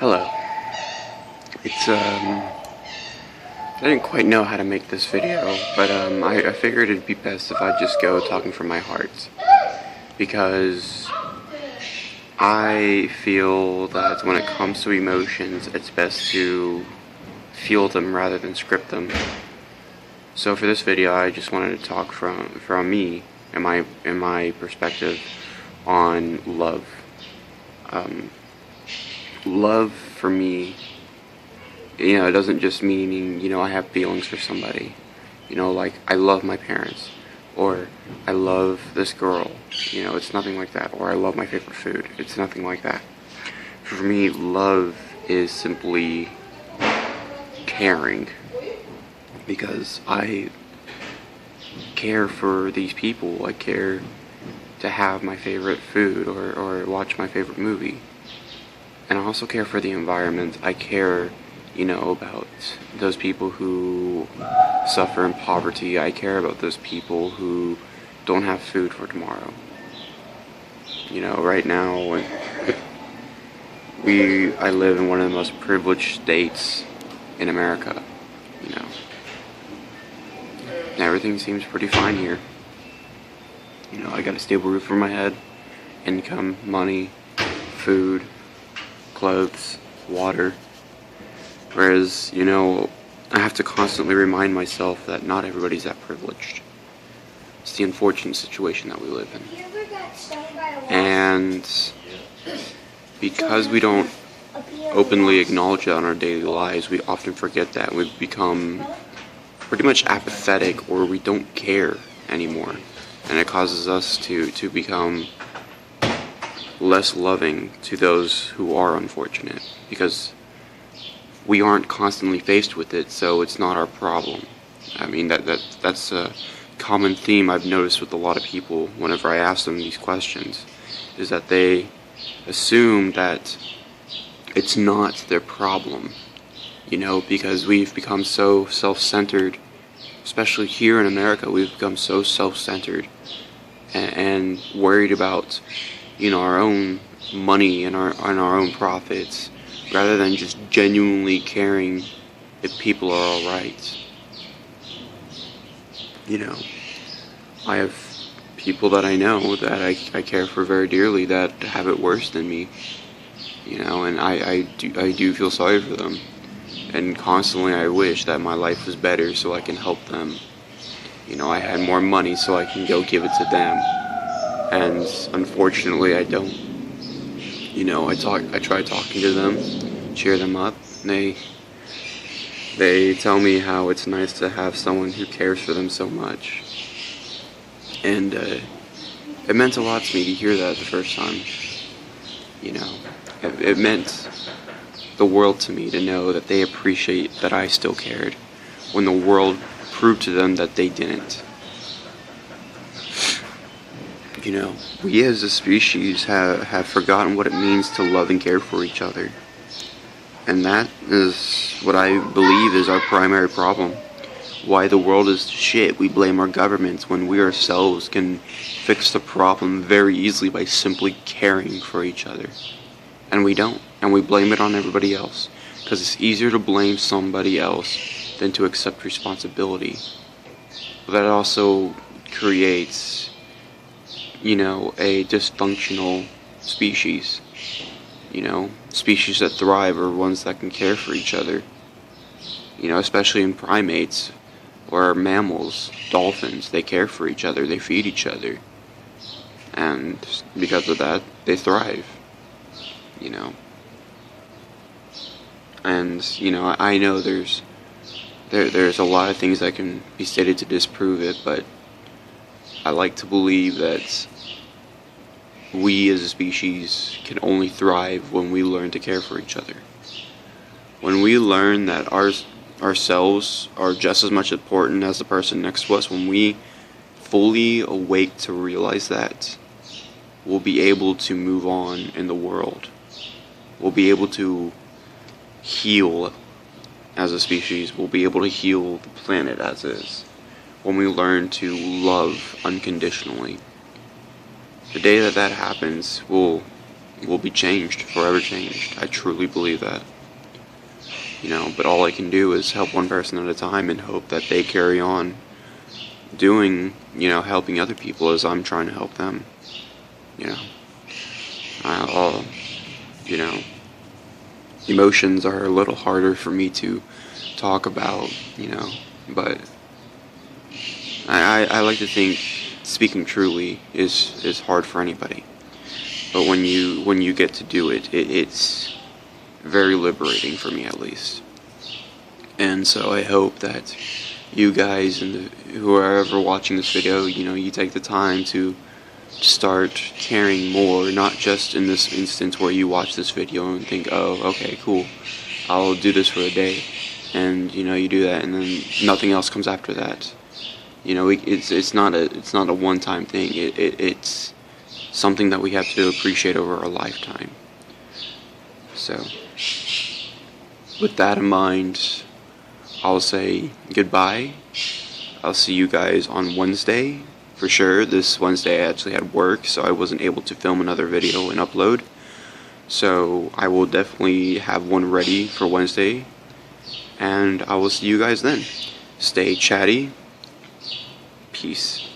Hello. I didn't quite know how to make this video, but I figured it'd be best if I just go talking from my heart. Because I feel that when it comes to emotions, it's best to feel them rather than script them. So for this video, I just wanted to talk from me and my perspective on love. Love for me, it doesn't just mean, I have feelings for somebody. Like, I love my parents, or I love this girl. It's nothing like that. Or I love my favorite food. It's nothing like that. For me, love is simply caring, because I care for these people. I care to have my favorite food or watch my favorite movie. And I also care for the environment. I care, about those people who suffer in poverty. I care about those people who don't have food for tomorrow. Right now, I live in one of the most privileged states in America. Everything seems pretty fine here. I got a stable roof over my head, income, money, food, clothes, water. Whereas, I have to constantly remind myself that not everybody's that privileged. It's the unfortunate situation that we live in. And because we don't openly acknowledge that in our daily lives, we often forget that. We become pretty much apathetic, or we don't care anymore. And it causes us to become less loving to those who are unfortunate, because we aren't constantly faced with it, so it's not our problem. I mean, that's a common theme I've noticed with a lot of people whenever I ask them these questions, is that they assume that it's not their problem, because we've become so self-centered, especially here in America. We've become so self-centered and worried about, our own money and our own profits, rather than just genuinely caring if people are alright. I have people that I know that I care for very dearly that have it worse than me, and I do feel sorry for them, and constantly I wish that my life was better so I can help them. I had more money so I can go give it to them, and unfortunately I don't. I try talking to them, cheer them up, and they tell me how it's nice to have someone who cares for them so much. And it meant a lot to me to hear that the first time. It meant the world to me to know that they appreciate that I still cared, when the world proved to them that they didn't. We as a species have forgotten what it means to love and care for each other. And that is what I believe is our primary problem. Why the world is shit. We blame our governments when we ourselves can fix the problem very easily by simply caring for each other. And we don't. And we blame it on everybody else. Because it's easier to blame somebody else than to accept responsibility. But that also creates, a dysfunctional species. Species that thrive are ones that can care for each other. Especially in primates or mammals, dolphins, they care for each other, they feed each other. And because of that, they thrive. And, I know there's a lot of things that can be stated to disprove it, but I like to believe that we as a species can only thrive when we learn to care for each other. When we learn that ourselves are just as much important as the person next to us, when we fully awake to realize that, we'll be able to move on in the world. We'll be able to heal as a species. We'll be able to heal the planet as is, when we learn to love unconditionally. The day that happens will will be changed, forever changed. I truly believe that. But all I can do is help one person at a time and hope that they carry on doing, helping other people as I'm trying to help them. You know, I'll, you know, emotions are a little harder for me to talk about, but I like to think speaking truly is hard for anybody. But when you get to do it, it's very liberating for me, at least. And so I hope that you guys and who are ever watching this video, you take the time to start caring more, not just in this instance where you watch this video and think, oh, okay, cool, I'll do this for a day, and you do that, and then nothing else comes after that. It's not a one-time thing. It's something that we have to appreciate over a lifetime. So, with that in mind, I'll say goodbye. I'll see you guys on Wednesday, for sure. This Wednesday I actually had work, so I wasn't able to film another video and upload. So I will definitely have one ready for Wednesday, and I will see you guys then. Stay chatty. Peace.